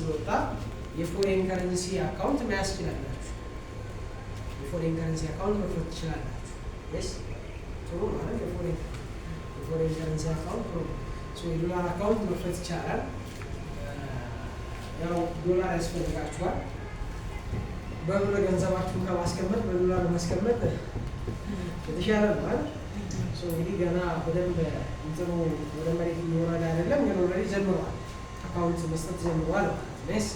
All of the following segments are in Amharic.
ስለወጣ የፎሬን ከረንሲ አካውንት መያዝ ትችላላችሁ። የፎሬን ከረንሲ አካውንት መክፈት ትችላላችሁ። yes ጥሩ ማለት የፎሬን ከረንሲ አካውንት ጥሩ የዶላር አካውንት መክፈት ይቻላል። ያው ዶላር ያስፈልጋችኋል። በብር ገንዘባችሁን ከማስቀመጥ በዶላር ማስቀመጥ የተሻለ ነው አይደል? እንግዲህ ገና በደንብ እንትኑ ወደ መሬት እየወረደ አይደለም፣ ግን ኦልሬዲ ጀምሯል። አካውንት መስጠት ጀምሯል ማለት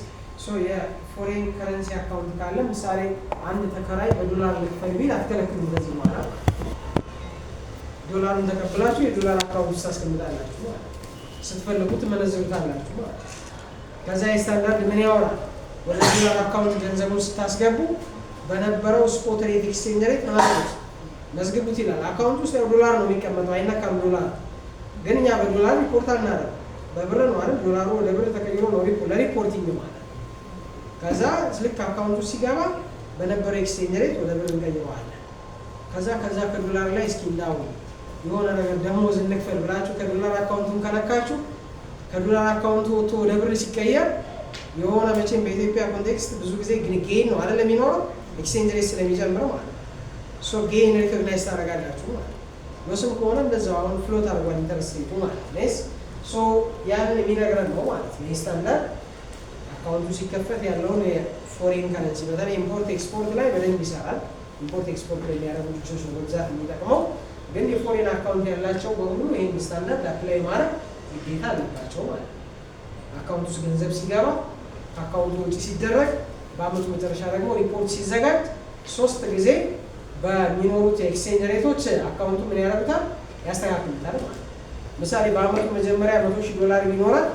ነው። የፎሬን ከረንሲ አካውንት ካለ ምሳሌ አንድ ተከራይ በዶላር ልክፈል ቢል አትከለክሉም። በዚህ ማለት ዶላሩን ተቀብላችሁ የዶላር አካውንት ውስጥ ታስቀምጣላችሁ ማለት ነው። ስትፈልጉ ትመነዝሩታላችሁ ማለት ነው። ከዛ የስታንዳርድ ምን ያወራል? ወደ ዶላር አካውንት ገንዘቡን ስታስገቡ በነበረው ስፖት ሬት ኤክስቼንጅ ሬት መዝግቡት ይላል። አካውንት ውስጥ ዶላር ነው የሚቀመጠው፣ አይነካም ዶላር። ግን እኛ በዶላር ሪፖርት አናደርግም፣ በብር ነው አይደል? ዶላሩ ወደ ብር ተቀይሮ ነው ለሪፖርቲንግ ማለት ነው። ከዛ ልክ አካውንቱ ሲገባ በነበረው ኤክስቼንጅ ሬት ወደ ብር እንቀይረዋለን። ከዛ ከዶላር ላይ እስኪ እንዳው የሆነ ነገር ደሞዝ እንክፈል ብላችሁ ከዶላር አካውንቱን ከነካችሁ ከዶላር አካውንቱ ወጥቶ ወደ ብር ሲቀየር የሆነ መቼም በኢትዮጵያ ኮንቴክስት ብዙ ጊዜ ግን ጌን ነው አይደል የሚኖረው፣ ኤክስቼንጅ ሬት ስለሚጨምር ማለት ነው። ጌን ሪኮግናይዝ ታደርጋላችሁ ማለት ነው። በስም ከሆነ እንደዛው አሁን ፍሎት አድርጓል ኢንተረስት ሬቱ ማለት ነው። ያንን የሚነግረን ነው ማለት ነው። ይህ ስታንዳርድ አካውንቱ ሲከፈት ያለውን የፎሬን ከረንሲ በተለይ ኢምፖርት ኤክስፖርት ላይ በደንብ ይሰራል። ኢምፖርት ኤክስፖርት ላይ የሚያደርጉ ልጆች ነው በብዛት የሚጠቅመው። ግን የፎሬን አካውንት ያላቸው በሙሉ ይህን ስታንዳርድ አፕላይ ማድረግ ግዴታ አለባቸው ማለት ነው። አካውንት ውስጥ ገንዘብ ሲገባ ከአካውንቱ ውጪ ሲደረግ በአመቱ መጨረሻ ደግሞ ሪፖርት ሲዘጋጅ 3 ጊዜ በሚኖሩት ኤክስቼንጅ ሬቶች አካውንቱ ምን ያደርጉታል? ያስተካክሉታል ማለት ነው። ምሳሌ በአመቱ መጀመሪያ $100,000 ቢኖራል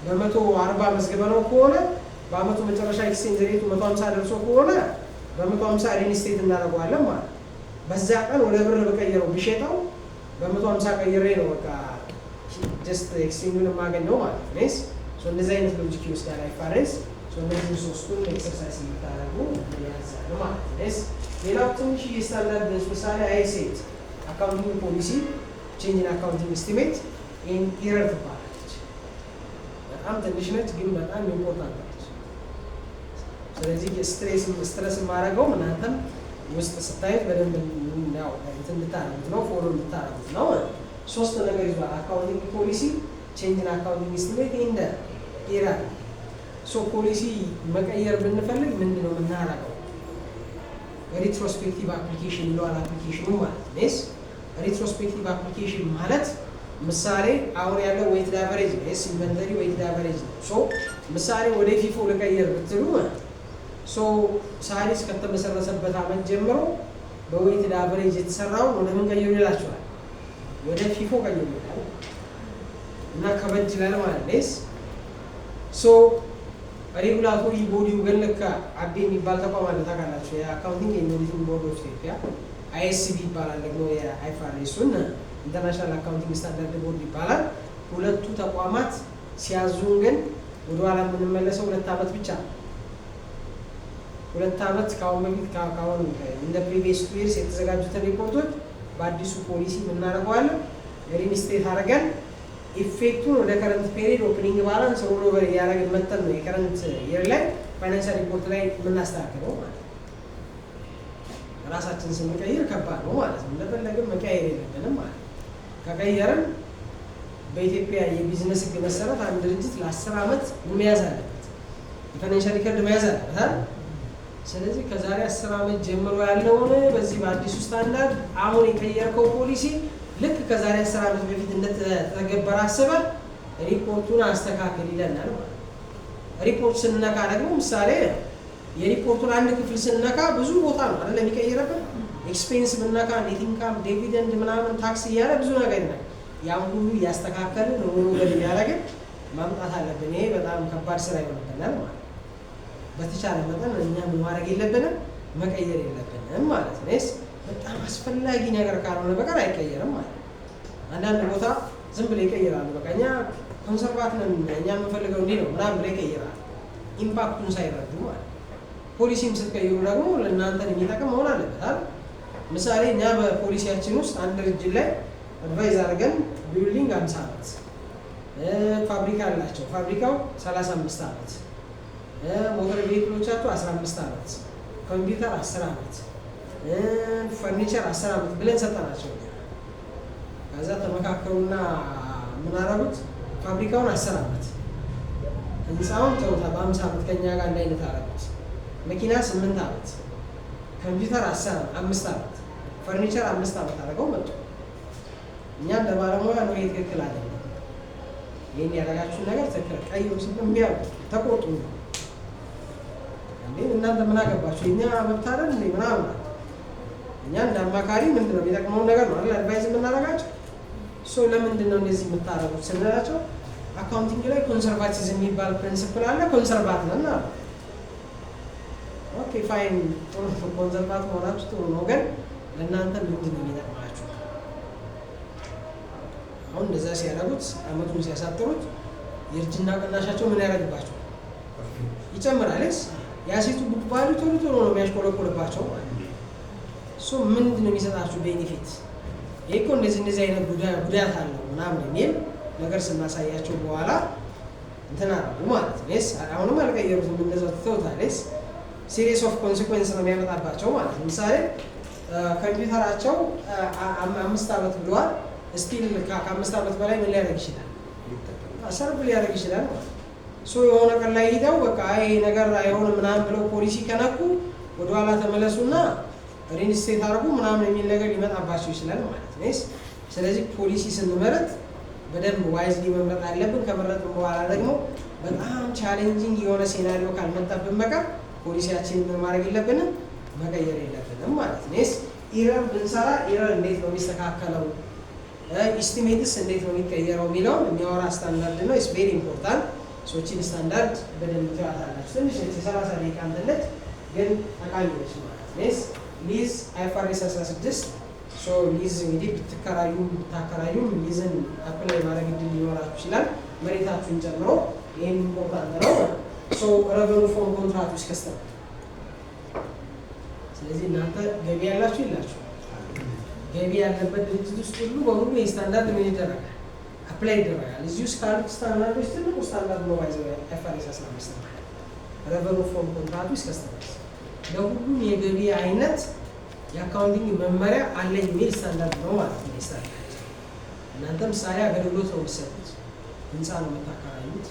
በ140 መዝግበነው ከሆነ በአመቱ መጨረሻ ኤክስቼንጅ ሬቱ 150 ደርሶ ከሆነ በ150 ሪኢንስቴት እናደርገዋለን ማለት ነው። በዛ ቀን ወደ ብር በቀየረው ቢሸጠው በ150 ቀይሬ ነው በቃ ጀስት ኤክስቼንጁን የማገኘው ማለት ነው። እንደዚህ አይነት ሎጂክ ይወስዳል አይፋረስ። እነዚህ ሶስቱን ኤክሰርሳይዝ የምታደርጉ ያዛሉ ማለት ነው። ሌላው ትንሽ የስታንዳርድ ምሳሌ አይሴት አካውንቲንግ ፖሊሲ ቼንጅ ኢን አካውንቲንግ ኤስቲሜት ኢን ኢረር ትባላለች። በጣም ትንሽ ነች፣ ግን በጣም ኢምፖርታንት ነች። ስለዚህ ስትሬስ የማደርገው እናንተም ውስጥ ስታዩት በደንብ ያው እንትን እንድታረጉት ነው፣ ፎሎ እንድታረጉት ነው። 3 ነገር ይዟል አካውንቲንግ ፖሊሲ ቼንጅ ኢን አካውንቲንግ ኤስቲሜት ኢን ኢረር። ፖሊሲ መቀየር ብንፈልግ ምንድን ነው የምናደርገው? ሪትሮስፔክቲቭ አፕሊኬሽን ይለዋል አፕሊኬሽኑ ማለት ነው። ሪትሮስፔክቲቭ አፕሊኬሽን ማለት ምሳሌ አሁን ያለው ዌይትድ አቨሬጅ ነው። ኢንቨንተሪ ዌይትድ አቨሬጅ ነው። ምሳሌ ወደ ፊፎ ልቀየር ብትሉ ሳሪስ ከተመሰረተበት አመት ጀምሮ በዌይትድ አቨሬጅ የተሰራውን ወደ ምን ቀይሩ ይላችኋል? ወደ ፊፎ ቀይሩ ይላል እና ከበድ ይላል ማለት ነው። ሬጉላቶሪ ቦዲው ግን ልክ አቤ የሚባል ተቋም አለ ታውቃላችሁ። የአካውንቲንግ ኤንድ ኦዲቲንግ ቦርድ ኦፍ ኢትዮጵያ አይኤስቢ ይባላል። ደግሞ የአይፋርኤሱን ኢንተርናሽናል አካውንቲንግ ስታንዳርድ ቦርድ ይባላል። ሁለቱ ተቋማት ሲያዙን ግን ወደኋላ የምንመለሰው 2 ዓመት ብቻ ነው። 2 ዓመት ከአሁን በፊት ከአሁን እንደ ፕሪቪየስ 2 ይርስ የተዘጋጁትን ሪፖርቶች በአዲሱ ፖሊሲ የምናደርገዋለን ሪኢንስቴት አድርገን ኢፌክቱን ወደ ከረንት ፔሪድ ኦፕኒንግ ባላንስ ሮል ኦቨር እያደረግን መተን ነው የከረንት ኢየር ላይ ፋይናንሻል ሪፖርት ላይ የምናስተካክለው ማለት ነው። ራሳችን ስንቀይር ከባድ ነው ማለት ነው። እንደፈለግን መቀየር የለብንም ማለት ነው። ከቀየርን በኢትዮጵያ የቢዝነስ ሕግ መሰረት አንድ ድርጅት ለ10 ዓመት መያዝ አለበት፣ የፋይናንሻል ሪከርድ መያዝ አለበት። ስለዚህ ከዛሬ 10 ዓመት ጀምሮ ያለውን በዚህ በአዲሱ ስታንዳርድ አሁን የቀየርከው ፖሊሲ ልክ ከዛሬ 10 ዓመት በፊት እንደተገበረ አስበን ሪፖርቱን አስተካክል ይለናል ማለት ነው። ሪፖርት ስንነካ ደግሞ ምሳሌ የሪፖርቱን አንድ ክፍል ስንነካ ብዙ ቦታ ነው አይደል የሚቀይረብን። ኤክስፔንስ ብንነካ ኔት ኢንካም፣ ዲቪደንድ ምናምን ታክስ እያለ ብዙ ነገር ነው። ያን ሁሉ እያስተካከልን ነው ወደ ያደረግን ማምጣት አለብን። ይሄ በጣም ከባድ ስራ ይሆንብናል ማለት ነው። በተቻለ መጠን እኛ ማድረግ የለብንም መቀየር የለብንም ማለት ነው። በጣም አስፈላጊ ነገር ካልሆነ በቀር አይቀየርም ማለት ነው። አንዳንድ ቦታ ዝም ብለው ይቀይራሉ። በቃ እኛ ኮንሰርቫቲቭ ነን እኛ የምንፈልገው እንዲህ ነው ምናምን ብለው ይቀይራሉ፣ ኢምፓክቱን ሳይረዱ ማለት ነው። ፖሊሲም ስትቀይሩ ደግሞ ለእናንተን የሚጠቅም መሆን አለበት አይደል? ምሳሌ እኛ በፖሊሲያችን ውስጥ አንድ ድርጅት ላይ አድቫይዝ አድርገን ቢልዲንግ 50 ዓመት ፋብሪካ አላቸው፣ ፋብሪካው 35 ዓመት ሞተር ቬሂክሎቻችሁ 15 ዓመት፣ ኮምፒውተር 10 ዓመት፣ ፈርኒቸር 10 ዓመት ብለን ሰጠናቸው። ከዛ ተመካከሩና ምን አደረጉት? ፋብሪካውን 10 ዓመት፣ ህንፃውን ተውታ በ50 ዓመት ከኛ ጋር አንድ አይነት አደረጉት። መኪና 8 ዓመት፣ ኮምፒውተር 5 ዓመት፣ ፈርኒቸር 5 ዓመት አድርገው መጡ። እኛ እንደ ባለሙያ ነው ትክክል አይደለም፣ ይህን ያደረጋችሁን ነገር ትክክል ቀይሩ ሲል እምቢ አሉ፣ ተቆጡ። እንዴ እናንተ ምን አገባችሁ? የእኛ መብት አይደል እንዴ ምናምን። እኛ እንደ አማካሪ ምንድን ነው የሚጠቅመውን ነገር ነው አይደል አድቫይዝ የምናደርጋቸው። ለምንድን ነው እንደዚህ የምታደርጉት ስንላቸው አካውንቲንግ ላይ ኮንሰርቫቲዝም የሚባል ፕሪንሲፕል አለ፣ ኮንሰርቫት ነን አሉ። ኦኬ ፋይን፣ ጥሩ ኮንሰርቫት መሆናችሁ ጥሩ ነው፣ ግን ለእናንተ ምንድን ነው የሚጠቅማችሁ? አሁን እንደዛ ሲያደርጉት አመቱን ሲያሳጥሩት የእርጅና ቅናሻቸው ምን ያደርግባቸው? ይጨምራል። የአሴቱ ቡክ ቫልዩ ቶሎ ቶሎ ነው የሚያሽቆለቆልባቸው። ምንድን ነው የሚሰጣችሁ ቤኒፊት? ይህ እኮ እንደዚህ አይነት ጉዳት አለው ምናምን የሚል ነገር ስናሳያቸው በኋላ እንትን አደረጉ ማለት ነው። አሁንም አልቀየሩትም፣ እንደዛ ትተውታል። ሲሪየስ ኦፍ ኮንሲኩዌንስ ነው የሚያመጣባቸው ማለት ነው። ምሳሌ ኮምፒውተራቸው 5 ዓመት ብለዋል። ስቲል ከ5 ዓመት በላይ ምን ሊያደርግ ይችላል? ሰርቭ ሊያደርግ ይችላል። የሆነ ቀን ላይ ሂደው በቃ ይሄ ነገር አይሆንም ምናምን ብለው ፖሊሲ ከነኩ ወደኋላ ተመለሱና ሪንስቴት አድርጉ ምናምን የሚል ነገር ሊመጣባቸው ይችላል ማለት ነው። ስለዚህ ፖሊሲ ስንመረጥ በደንብ ዋይዝሊ መምረጥ አለብን። ከመረጥን በኋላ ደግሞ በጣም ቻሌንጂንግ የሆነ ሴናሪዮ ካልመጣብን በቀር ፖሊሲያችንን ምን ማድረግ የለብንም መቀየር የለብንም ማለት ነው። ኢረር ብንሰራ ኢረር እንዴት ነው የሚስተካከለው፣ ኢስቲሜትስ እንዴት ነው የሚቀየረው የሚለውን የሚያወራ ስታንዳርድ ነው። ኢስ ቬሪ ኢምፖርታንት። ሶቺን ስታንዳርድ በደንብ ትያታላችሁ። ትንሽ 30 ደቂቃ እንትነች ግን ጠቃሚ ነች ማለት ነው። ሊዝ አይፋሬስ 16 ሊዝ እንግዲህ ብትከራዩ ብታከራዩ ሊዝን አፕላይ ማድረግ እድል ሊኖራችሁ ይችላል፣ መሬታችሁን ጨምሮ። ይህም ኢምፖርታንት ነው። ረቨኑ ፎርም ኮንትራክት ውስጥ ከስተም። ስለዚህ እናንተ ገቢ ያላችሁ የላችሁ፣ ገቢ ያለበት ድርጅት ውስጥ ሁሉ በሙሉ የስታንዳርድ ምን ይደረጋል? አፕላይ ይደረጋል። እዚህ ውስጥ ካሉት ስታንዳርዶች ትልቁ ስታንዳርድ ነው ባይዘው አይፋሬስ 15 ነው። ረቨኑ ፎርም ኮንትራክት ውስጥ ከስተም ለሁሉም የገቢ አይነት የአካውንቲንግ መመሪያ አለኝ የሚል ስታንዳርድ ነው ማለት ነው። ስታንዳርድ እናንተ ምሳሌ አገልግሎት ነው የምትሰጡት፣ ህንፃ ነው የምታከራዩት።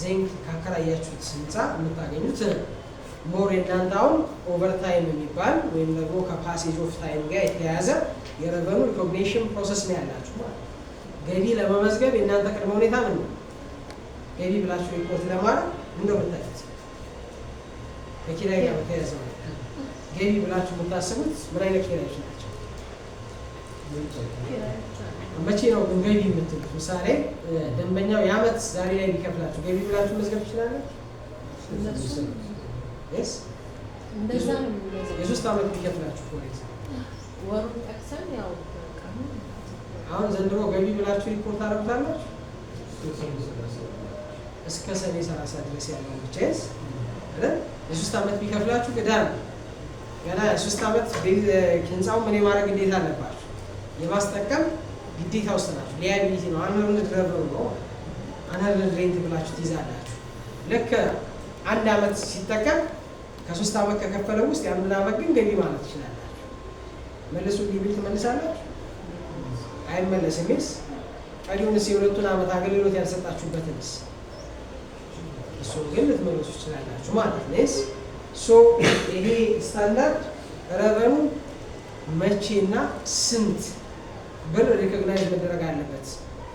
ዜንክ ካከራያችሁት ህንፃ የምታገኙት ሞር የእናንተ አሁን ኦቨርታይም የሚባል ወይም ደግሞ ከፓሴጅ ኦፍ ታይም ጋር የተያያዘ የረቨኑ ሪኮግኒሽን ፕሮሰስ ነው ያላችሁ ማለት ነው። ገቢ ለመመዝገብ የእናንተ ቅድመ ሁኔታ ምን ነው? ገቢ ብላችሁ ሪፖርት ለማድረግ እንደው ብታዩት ከኪራይ ጋር በተያያዘ ነው። ገቢ ብላችሁ የምታስቡት ምን አይነት ኪራዮች ናቸው? መቼ ነው ግን ገቢ የምትሉት? ምሳሌ ደንበኛው የዓመት ዛሬ ላይ ቢከፍላችሁ ገቢ ብላችሁ መዝገብ ትችላላችሁ? የ3 ዓመት ቢከፍላችሁ ፖሊስ አሁን ዘንድሮ ገቢ ብላችሁ ሪፖርት አደረጉታላችሁ እስከ ሰኔ 30 ድረስ ያለው ብቻ የ3 ዓመት ቢከፍላችሁ ቅዳሜ ገና የ3 ዓመት ህንፃው ምን የማድረግ ግዴታ አለባችሁ? የማስጠቀም ግዴታ ውስጥ ናችሁ። ሊያቢሊቲ ነው። አንድ ድረብሩ ነው። አንድ ሬንት ብላችሁ ትይዛላችሁ። ልክ 1 ዓመት ሲጠቀም ከ3 ዓመት ከከፈለው ውስጥ የ1 ዓመት ግን ገቢ ማለት ትችላላችሁ። መልሱ ሊብል ትመልሳላችሁ? አይመለስም። ቀሪውንስ የ2 ዓመት አገልግሎት ያልሰጣችሁበትንስ እሱ ግን ልትመልሱ ትችላላችሁ ማለት ነው። ይሄ ስታንዳርድ ረቨኑ መቼና ስንት ብር ሪኮግናይዝ መደረግ አለበት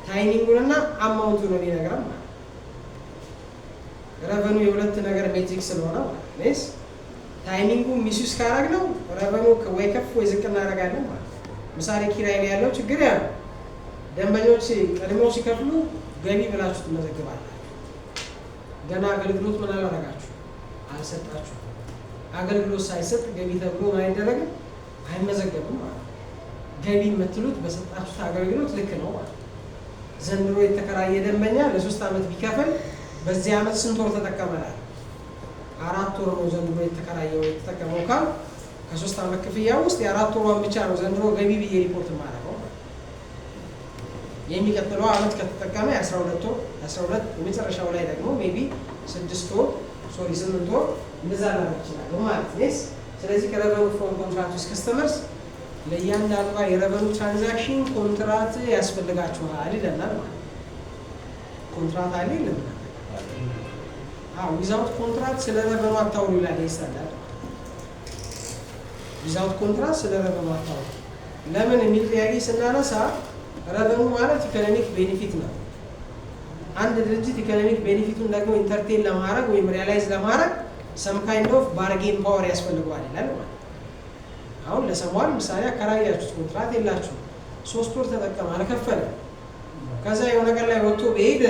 ታይሚንጉንና አማውንቱ ነው የሚነግረን ማለት ነው። ረቨኑ የሁለት ነገር ሜትሪክስ ስለሆነ ማለት ነው። ታይሚንጉ ሚስዩስ ካደረግነው ረቨኑ ወይ ከፍ ወይ ዝቅ እናደርጋለን ማለት ነው። ምሳሌ ኪራይ ላይ ያለው ችግር ያለው ደንበኞች ቀድመው ሲከፍሉ ገቢ ብላችሁ ትመዘግባላችሁ። ገና አገልግሎት ምን አላደረጋችሁ አልሰጣችሁ። አገልግሎት ሳይሰጥ ገቢ ተብሎ ምን አይደረግም አይመዘገብም ማለት ነው። ገቢ የምትሉት በሰጣችሁት አገልግሎት ልክ ነው ማለት ነው። ዘንድሮ የተከራየ ደንበኛ ለ3 ዓመት ቢከፍል በዚህ ዓመት ስንት ወር ተጠቀመናል? 4 ወር ነው ዘንድሮ የተከራየው የተጠቀመው ካል ከ3 ዓመት ክፍያ ውስጥ የ4 ወሯን ብቻ ነው ዘንድሮ ገቢ ብዬ ሪፖርት ማድረገው። የሚቀጥለው ዓመት ከተጠቀመ የ12 ወር 12 የመጨረሻው ላይ ደግሞ ሜቢ 6 ወር ሶሪ 8 ወር እንደዛ ላደርግ እችላለሁ ማለት ነው። ስለዚህ ከረቨኑ ፍሮም ኮንትራክት ዊዝ ከስተመርስ ለእያንዳንዷ የረቨኑ ትራንዛክሽን ኮንትራት ያስፈልጋችኋል ይለናል ማለት ነው። ኮንትራት አለ ይለናል። ዊዛውት ኮንትራት ስለ ረቨኑ አታውሩ ይላል ይስታንዳርድ። ዊዛውት ኮንትራት ስለ ረቨኑ አታውሩ ለምን የሚል ጥያቄ ስናነሳ ረቨኑ ማለት ኢኮኖሚክ ቤኔፊት ነው። አንድ ድርጅት ኢኮኖሚክ ቤኔፊቱን ደግሞ ኢንተርቴን ለማድረግ ወይም ሪያላይዝ ለማድረግ ሰም ካይንድ ኦፍ ባርጌን ፓወር ያስፈልገዋል ይላል ማለት ነው። አሁን ለሰሟል ምሳሌ አከራያችሁት ኮንትራት የላችሁ 3 ወር ተጠቀም አልከፈለም። ከዛ የሆነ ነገር ላይ ወጥቶ በሄደ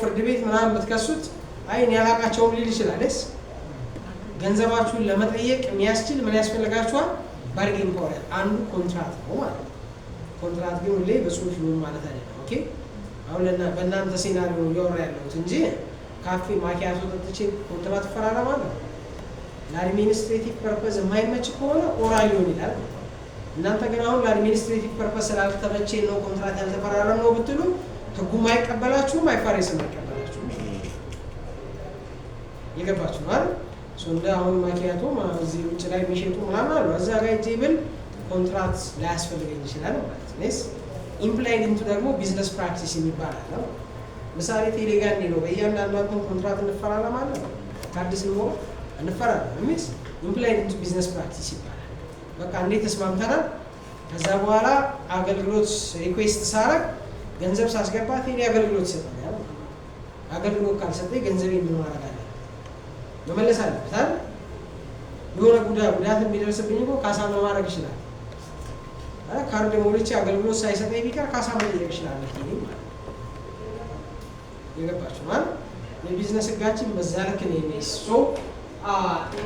ፍርድ ቤት ምናምን ብትከሱት አይን ያላቃቸውም ሊል ይችላል። ገንዘባችሁን ለመጠየቅ የሚያስችል ምን ያስፈልጋችኋል? ባርጌን ፓወር አንዱ ኮንትራት ነው ማለት ነው። ኮንትራት ግን ሁሌ በጽሁፍ ይሁን ማለት አይደለም። ኦኬ አሁን በእናንተ ሴናሪዮ እያወራ ያለሁት እንጂ ካፌ ማኪያቶ ጠጥቼ ኮንትራት እፈራረማለሁ። ለአድሚኒስትሬቲቭ ፐርፐዝ የማይመች ከሆነ ኦራል ሊሆን ይላል። እናንተ ግን አሁን ለአድሚኒስትሬቲቭ ፐርፐዝ ስላልተመቼ ነው ኮንትራት ያልተፈራረም ነው ብትሉ ህጉም አይቀበላችሁም፣ አይፋሬስም አይቀበላችሁም። የገባችሁ አይደል? እንደ አሁን ማኪያቶ እዚህ ውጭ ላይ የሚሸጡ ምናምን አሉ። እዛ ጋር እጄ ብል ኮንትራት ላያስፈልገኝ ይችላል ማለት ነው። ኢምፕላይድ ኢንቱ ደግሞ ቢዝነስ ፕራክቲስ የሚባል አለ። ምሳሌ ቴሌጋር ነው በእያንዳንዱ ኮንትራት እንፈራረማለን፣ ከአዲስ ነው እንፈራረም ሚስ ኢምፕላይድ ኢንቱ ቢዝነስ ፕራክቲስ ይባላል። በቃ እንዴት ተስማምተናል። ከዛ በኋላ አገልግሎት ሪኩዌስት ሳረግ ገንዘብ ሳስገባ ቴሌ አገልግሎት ይሰጠኛል። አገልግሎት ካልሰጠኝ ገንዘብ ምን ማድረግ አለ? መመለስ አለበት አይደል? የሆነ ጉዳት የሚደርስብኝ እኮ ካሳ ማድረግ ይችላል። ካርድ ሞልቼ አገልግሎት ሳይሰጠኝ ቢቀር ካሳ መጠየቅ ይችላል ቴሌ ማለት የገባችሁ ማለት የቢዝነስ ህጋችን በዛ ልክ ነው የሚሰው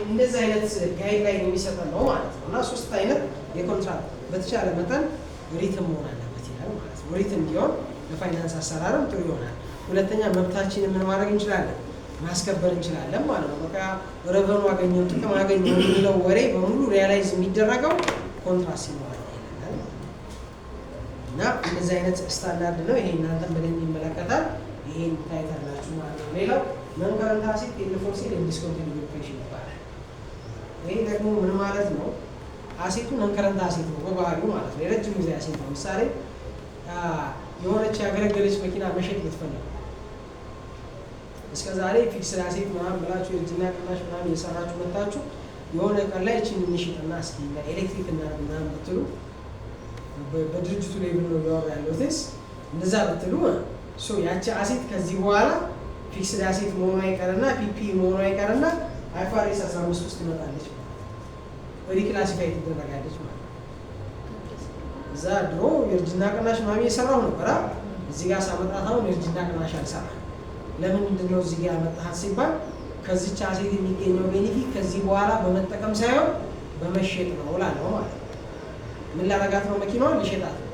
እንደዚህ አይነት ጋይድላይን የሚሰጠን ነው ማለት ነው። እና 3 አይነት የኮንትራክት በተቻለ መጠን ሪትም መሆን አለበት ይላል ማለት ነው። ሪትም ቢሆን ለፋይናንስ አሰራርም ጥሩ ይሆናል። ሁለተኛ መብታችንን ምን ማድረግ እንችላለን? ማስከበር እንችላለን ማለት ነው። በቃ ረቨኑ አገኘው ጥቅም አገኘው የሚለው ወሬ በሙሉ ሪያላይዝ የሚደረገው ኮንትራት ሲኖር ይላል እና እንደዚህ አይነት ስታንዳርድ ነው። ይሄ እናንተን በደንብ ይመለከታል። ይሄን ታይታላችሁ ማለት ነው። ሌላው ነን ከረንት አሴት ኤንድ ፎር ሴል ኤንድ ዲስኮንቲኒዩድ ኦፕሬሽን ይባላል። ይሄ ደግሞ ምን ማለት ነው? አሴቱ ነን ከረንት አሴት ነው በባህሪው ማለት ነው። የረጅም ጊዜ አሴት ነው። ምሳሌ የሆነች ያገለገለች መኪና መሸጥ ብትፈልጉ እስከ ዛሬ ፊክስድ አሴት ምናምን ብላችሁ የእጅና ቅናሽ ምናምን እየሰራችሁ መጣችሁ የሆነ ቀን ላይ እችን እንሽጥና እስኪ ኤሌክትሪክ እና ምናምን ብትሉ በድርጅቱ ላይ ብሎ ያወራ ያለውትስ እንደዛ ብትሉ ያቺ አሴት ከዚህ በኋላ ፊክስድ አሴት መሆኗ አይቀርና ፒፒ መሆኗ አይቀርና አይፋሬስ 15 ውስጥ ትመጣለች ማለት ነው። ሪክላሲፋይ ትደረጋለች ማለት ነው። እዛ ድሮ የእርጅና ቅናሽ ምናምን እየሰራሁ ነበር። እዚህ ጋር ሳመጣት አሁን የእርጅና ቅናሽ አልሰራም። ለምንድን ነው እዚህ ጋር ያመጣሃት ሲባል ከዚች አሴት የሚገኘው ቤኔፊት ከዚህ በኋላ በመጠቀም ሳይሆን በመሸጥ ነው እላለሁ ማለት ነው። ምን ላረጋት ነው? መኪናዋን ልሸጣት ነው።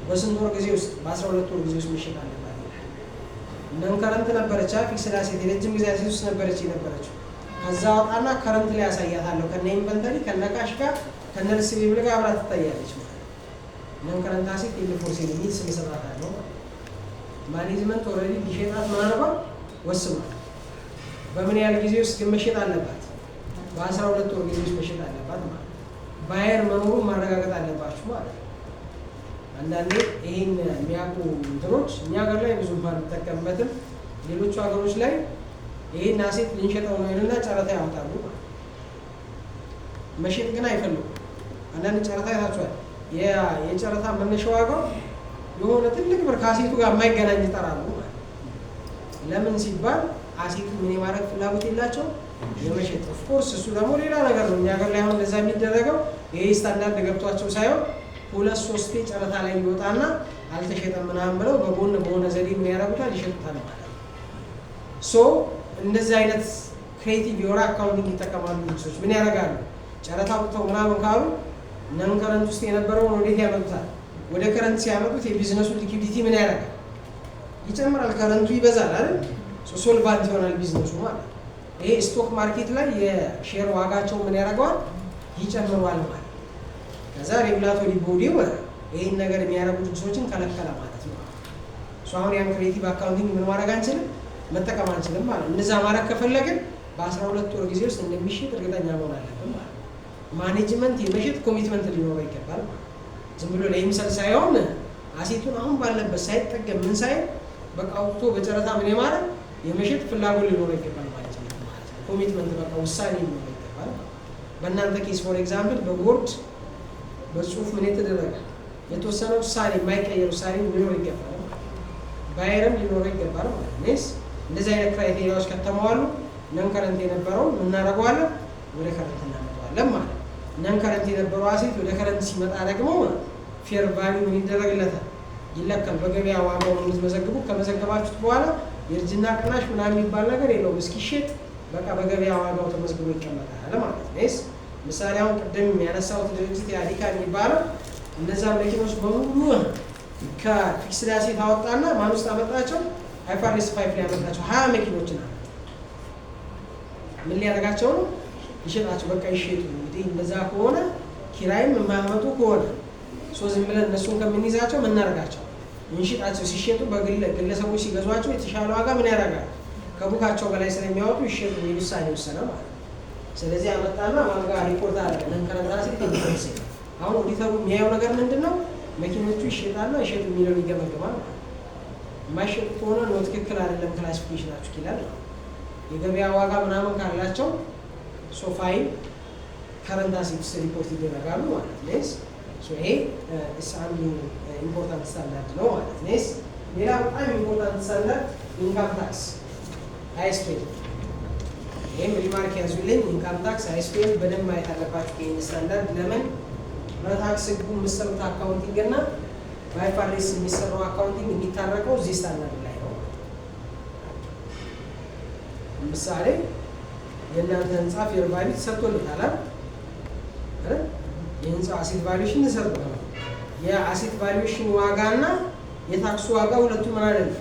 በስንት ወር ጊዜ ውስጥ? በ12 ወር ጊዜ ውስጥ መሸጥ አለባት። ነን ከረንት ነበረች፣ ፊክስድ አሴት የረጅም ጊዜ አሴት ውስጥ ነበረች የነበረችው። ከዛ ወጣና ከረንት ላይ ያሳያታለሁ ከነ ኢንቨንተሪ ከነ ካሽ ጋር ከነ ሪሲቬብል ጋር አብራ ትታያለች ማለት ነው። ነን ከረንት አሴት ኤንድ ፎር ሴል የሚል ስም እሰጣታለሁ። ማኔጅመንት ኦልሬዲ ሊሸጣት ምናልባት ወስኗል። በምን ያህል ጊዜ ውስጥ ግን መሸጥ አለባት? በ12 ወር ጊዜ ውስጥ መሸጥ አለባት ማለት ነው። ባየር መኖሩን ማረጋገጥ አለባችሁ ማለት ነው። አንዳንዴ ይሄን የሚያውቁ እንትኖች እኛ ሀገር ላይ ብዙ አንጠቀምበትም። ሌሎቹ ሀገሮች ላይ ይሄን አሴት ልንሸጠው ነው ይሉና ጨረታ ያወጣሉ። መሸጥ ግን አይፈልጉም። አንዳንድ ጨረታ አይታችኋል። የጨረታ መነሻ ዋጋው የሆነ ትልቅ ብር ከአሴቱ ጋር የማይገናኝ ይጠራሉ ማለት ነው። ለምን ሲባል አሴቱ ምን የማድረግ ፍላጎት የላቸው የመሸጥ። ኦፍኮርስ እሱ ደግሞ ሌላ ነገር ነው። እኛ ሀገር ላይ አሁን ለዛ የሚደረገው ይሄ ስታንዳርድ ገብቷቸው ሳይሆን 2-3 ጨረታ ላይ ይወጣና አልተሸጠም ምናምን ብለው በጎን በሆነ ዘዴ ምን ያደርጉታል? ይሸጡታል ማለት ነው። እንደዚህ አይነት ክሬቲቭ የሆነ አካውንቲንግ ይጠቀማሉ ድርጅቶች። ምን ያደርጋሉ? ጨረታ አውጥተው ምናምን ካሉ ነን ከረንት ውስጥ የነበረውን ወዴት ያመጡታል? ወደ ከረንት ሲያመጡት የቢዝነሱ ሊኩዊዲቲ ምን ያደርጋል? ይጨምራል። ከረንቱ ይበዛል አይደል? ሶልቫንት ይሆናል ቢዝነሱ ማለት ነው። ይሄ ስቶክ ማርኬት ላይ የሼር ዋጋቸው ምን ያደርገዋል? ይጨምራል ማለት ነው። ከዛ ሬጉላቶሪ ቦዲው ይሄን ነገር የሚያደርጉ ድርጅቶችን ከለከለ ማለት ነው። አሁን ያን ክሬቲቭ አካውንቲንግ ምን ማድረግ አንችልም? መጠቀም አንችልም ማለት ነው። እንደዛ ማድረግ ከፈለግን በ12 ወር ጊዜ ውስጥ እንደሚሸጥ እርግጠኛ መሆን አለብን ማለት ነው። ማኔጅመንት የመሸጥ ኮሚትመንት ሊኖረው ይገባል ማለት ነው። ዝም ብሎ ለይምሰል ሳይሆን አሴቱን አሁን ባለበት ሳይጠቀም ምን ሳይል በቃ አውጥቶ በጨረታ ምን የማድረግ የመሸጥ ፍላጎት ሊኖረው ይገባል ማለት ነው። ኮሚትመንት በቃ ውሳኔ ሊኖረው ይገባል። በእናንተ ኬስ ፎር ኤግዛምፕል በቦርድ በጽሁፍ ምን የተደረገ የተወሰነ ውሳኔ የማይቀየር ውሳኔ ሊኖር ይገባል። ባየርም ሊኖረው ይገባል ማለት ነው። እንደዚህ አይነት ክራይቴሪያዎች ከተሟሉ ነን ከረንት የነበረውን እናደርገዋለን ወደ ከረንት እናመጣዋለን ማለት ነው። ነን ከረንት የነበረው አሴት ወደ ከረንት ሲመጣ ደግሞ ፌር ቫልዩ ምን ይደረግለታል? ይለካል። በገበያ ዋጋው ነው የምትመዘግቡ። ከመዘገባችሁት በኋላ የእርጅና ቅናሽ ምናምን የሚባል ነገር የለውም። እስኪሸጥ በቃ በገበያ ዋጋው ተመዝግቦ ይቀመጣል ማለት ነው። ምሳሌ አሁን ቅድም ያነሳሁት ድርጅት የአዲካ የሚባለው እነዛ መኪኖች በሙሉ ከፊክስድ አሴት አወጣና ማን ውስጥ አመጣቸው? አይፋርስ 5 ላይ አመጣቸው። 20 መኪኖችን አመጣ። ምን ሊያደርጋቸው ነው? ይሸጣቸው። በቃ ይሸጡ። እንግዲህ እንደዛ ከሆነ ኪራይም የማያመጡ ከሆነ ዝም ብለን እነሱን ከምንይዛቸው ምን እናደርጋቸው? እንሽጣቸው። ሲሸጡ ግለሰቦች ሲገዟቸው የተሻለ ዋጋ ምን ያደርጋል? ከቡካቸው በላይ ስለሚያወጡ ይሸጡ የሚል ውሳኔ ወሰነ ማለት ነው። ስለዚህ አመጣና ዋጋ ሪፖርት አደረገ። ለንከረንት አሴት የሚደርስ አሁን ኦዲተሩ የሚያየው ነገር ምንድን ነው? መኪኖቹ ይሸጣሉ አይሸጡ የሚለውን ይገመግማል ማለት ነው። የማይሸጡ ከሆነ ነው ትክክል አይደለም ክላሲፊኬሽናችሁ ይላል። የገበያ ዋጋ ምናምን ካላቸው ሶፋይን ከረንት አሴትስ ሪፖርት ይደረጋሉ ማለት ነው። ይሄ አንዱ ኢምፖርታንት ስታንዳርድ ነው ማለት ነው። ሌላ በጣም ኢምፖርታንት ስታንዳርድ ኢንካም ታክስ አይስፔል። ይህም ሪማርክ ያዙልኝ። ኢንካም ታክስ አይስፔል በደንብ ማየት አለባችሁ ይህን ስታንዳርድ። ለምን በታክስ ህጉ የምትሰሩት አካውንቲንግ እና በአይፋርስ የሚሰራው አካውንቲንግ የሚታረቀው እዚህ ስታንዳርድ ላይ ነው። ምሳሌ የእናንተ ህንፃ ፌር ቫልዩ ተሰጥቶልታል አይደል? የህንፃው አሴት ቫልዩሽን ተሰጥቷል። የአሴት ቫልዩሽን ዋጋና የታክሱ ዋጋ ሁለቱ ምን አይደለም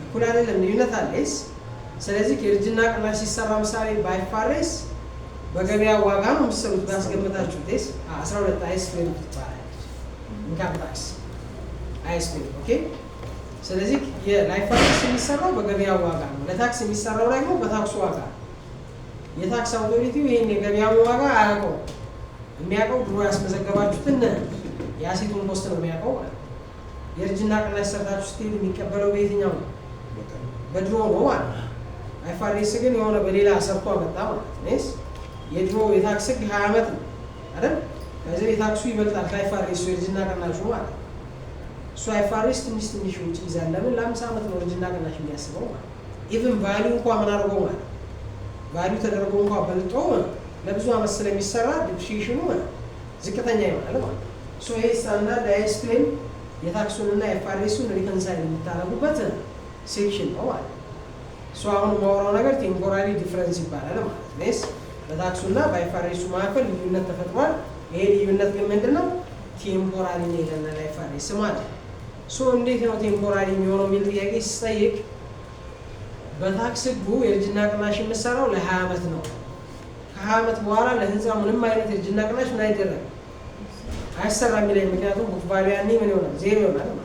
እኩል አይደለም፣ ልዩነት አለ። ስለዚህ የእርጅና ቅናሽ ሲሰራ ምሳሌ በአይፋርስ በገበያ ዋጋ ነው የምትሰሩት። ባስገምታችሁት 12 አይስፔል ትባላለች ኢንካም ታክስ አይስፔል። ኦኬ። ስለዚህ የአይፋርስ የሚሰራው በገበያ ዋጋ ነው፣ ለታክስ የሚሰራው ደግሞ በታክሱ ዋጋ ነው። የታክስ አውቶሪቲው ይሄን የገበያውን ዋጋ አያውቀውም። የሚያውቀው ድሮ ያስመዘገባችሁትን የአሴቱን ኮስት ነው የሚያውቀው ማለት ነው። የእርጅና ቅናሽ ሰርታችሁ ስትሄዱ የሚቀበለው በየትኛው ነው? በድሮ ነው ማለት ነው። አይፋርስ ግን የሆነ በሌላ ሰርቶ አመጣ ማለት ነው። የድሮ የታክስ ህግ 20 ዓመት ነው አይደል? ከዚህ የታክሱ ይበልጣል ከአይፋርስ የእርጅና ቅናሹ ማለት ነው። እሱ አይፋርስ ትንሽ ውጭ ይዛል። ለምን? ለ50 ዓመት ነው እርጅና ቅናሽ የሚያስበው ማለት ነው። ኢቭን ቫልዩ እንኳን ምን አድርጎ ማለት ነው ቫልዩ ተደርጎ እንኳን በልጦ ለብዙ ዓመት ስለሚሰራ ዲፕሪሺዬሽኑ ዝቅተኛ ይሆናል ማለት ነው። ይሄ ስታንዳርድ አይስፔል የታክሱንና የአይፋርሱን ሪኮንሳይል የምታደርጉበት ሴክሽን ነው ማለት ነው። አሁን የማወራው ነገር ቴምፖራሪ ዲፍረንስ ይባላል ማለት ነው። በታክሱና በአይፋርሱ መካከል ልዩነት ተፈጥሯል። ይሄ ልዩነት ግን ምንድነው? ቴምፖራሪ ነው ይለናል አይፋርስ ማለት ነው። እንዴት ነው ቴምፖራሪ የሚሆነው የሚል ጥያቄ ሲጠይቅ በታክስ ህጉ የእርጅና ቅናሽ የምትሰራው ለ20 ዓመት ነው። ከ20 ዓመት በኋላ ለህንፃው ምንም አይነት የእርጅና ቅናሽ ምን አይደረግም አይሰራም የሚለኝ። ምክንያቱም ቡክ ቫልዩ ያኔ ምን ይሆናል? ዜሮ ይሆናል ማለት ነው።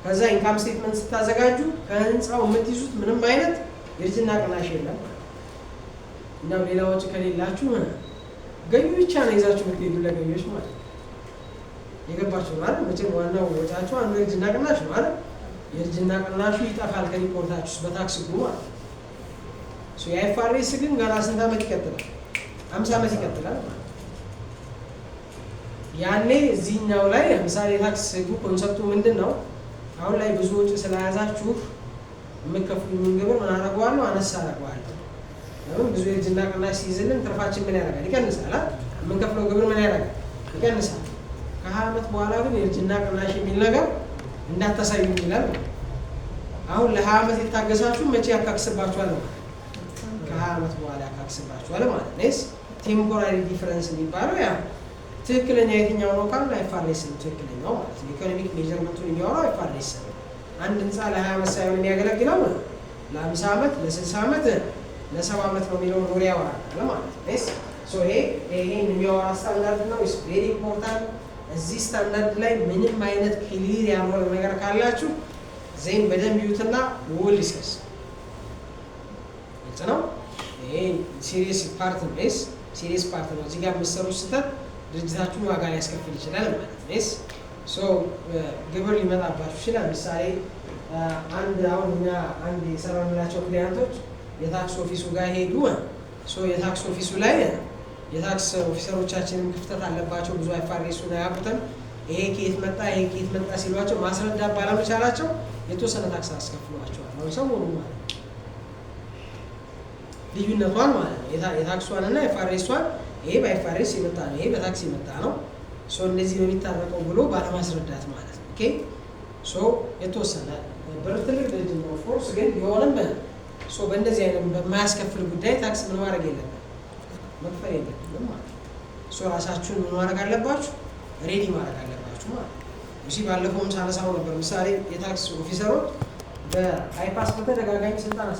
ከዛ ኢንካም ስቴትመንት ስታዘጋጁ ከህንፃው የምትይዙት ምንም አይነት የእርጅና ቅናሽ የለም ማለት ነው። እና ሌላ ወጪ ከሌላችሁ ገቢ ብቻ ነው ይዛችሁ የምትሄዱ ለገቢዎች ማለት ነው። የገባችሁ ማለት መቼም ዋናው ወጪያችሁ አንዱ የእርጅና ቅናሽ ነው አይደል? የእርጅና ቅናሹ ይጠፋል ከሪፖርታችሁ በታክስ ህጉ ማለት ነው። የአይፋርስ ግን ገና ስንት ዓመት ይቀጥላል? 50 ዓመት ይቀጥላል ማለት ነው። ያኔ እዚህኛው ላይ ለምሳሌ የታክስ ህጉ ኮንሰፕቱ ምንድን ነው? አሁን ላይ ብዙ ወጪ ስለያዛችሁ የምትከፍሉኝ ግብር ምን አደርገዋለሁ? አነሳ አደርገዋለሁ። ለምን? ብዙ የእርጅና ቅናሽ ሲይዝልን ትርፋችን ምን ያደርጋል? ይቀንሳል። የምንከፍለው ግብር ምን ያደርጋል? ይቀንሳል። ከ20 ዓመት በኋላ ግን የእርጅና ቅናሽ የሚል ነገር እንዳታሳዩ ይላል። አሁን ለ20 ዓመት የታገሳችሁ መቼ ያካክስባችኋል ነው? ከ20 ዓመት በኋላ ያካክስባችኋል ማለት ነው። ቴምፖራሪ ዲፍረንስ የሚባለው ያ ትክክለኛ የትኛው ነው ካሉ አይፋርስ ነው ትክክለኛው ማለት ነው። ኢኮኖሚክ ሜዠርመንቱን የሚያወራው አይፋርስ ነው። አንድ ህንፃ ለ20 ዓመት ሳይሆን የሚያገለግለው ለ50 ዓመት፣ ለ60 ዓመት፣ ለ70 ዓመት ነው የሚለውን ኖር ያወራል ማለት ነው። ይሄን የሚያወራ ስታንዳርድ ነው። ኢስ ቬሪ ኢምፖርታንት። እዚህ ስታንዳርድ ላይ ምንም አይነት ክሊር ያልሆነ ነገር ካላችሁ ዜን በደንብ ይዩትና ውል ዲስከስ ግልጽ ነው። ይሄ ሲሪየስ ፓርት ነው። ሲሪየስ ፓርት ነው። እዚህ ጋር የምትሰሩት ስህተት ድርጅታችሁን ዋጋ ሊያስከፍል ይችላል ማለት ነው። ግብር ሊመጣባችሁ ይችላል። ምሳሌ አሁን እኛ አንድ የሰራንላቸው ክሊያንቶች የታክስ ኦፊሱ ጋር ሄዱ። የታክስ ኦፊሱ ላይ የታክስ ኦፊሰሮቻችንም ክፍተት አለባቸው፣ ብዙ አይፋሬሱን አያውቁትም። ይሄ ከየት መጣ ይሄ ከየት መጣ ሲሏቸው ማስረዳት ባለመቻላቸው የተወሰነ ታክስ አስከፍሏቸዋል። አሁን ሰሞኑን ማለት ነው ልዩነቷን ማለት ነው የታክሷን እና የፋሬሷን ይሄ በአይፋሬስ የመጣ ነው፣ ይሄ በታክስ የመጣ ነው። እንደዚህ ነው የሚታረቀው ብሎ ባለማስረዳት ማለት ነው። ኦኬ የተወሰነ ብር ትልቅ ድርጅት ነው ኦፍኮርስ፣ ግን ቢሆንም በእንደዚህ አይነት በማያስከፍል ጉዳይ ታክስ ምን ማድረግ የለብንም መክፈል የለብንም ማለት ነው። ራሳችሁን ምን ማድረግ አለባችሁ? ሬዲ ማድረግ አለባችሁ ማለት ነው። ባለፈውም ሳነሳው ነበር ምሳሌ የታክስ ኦፊሰሮች በአይፓስ በተደጋጋሚ ስልጠና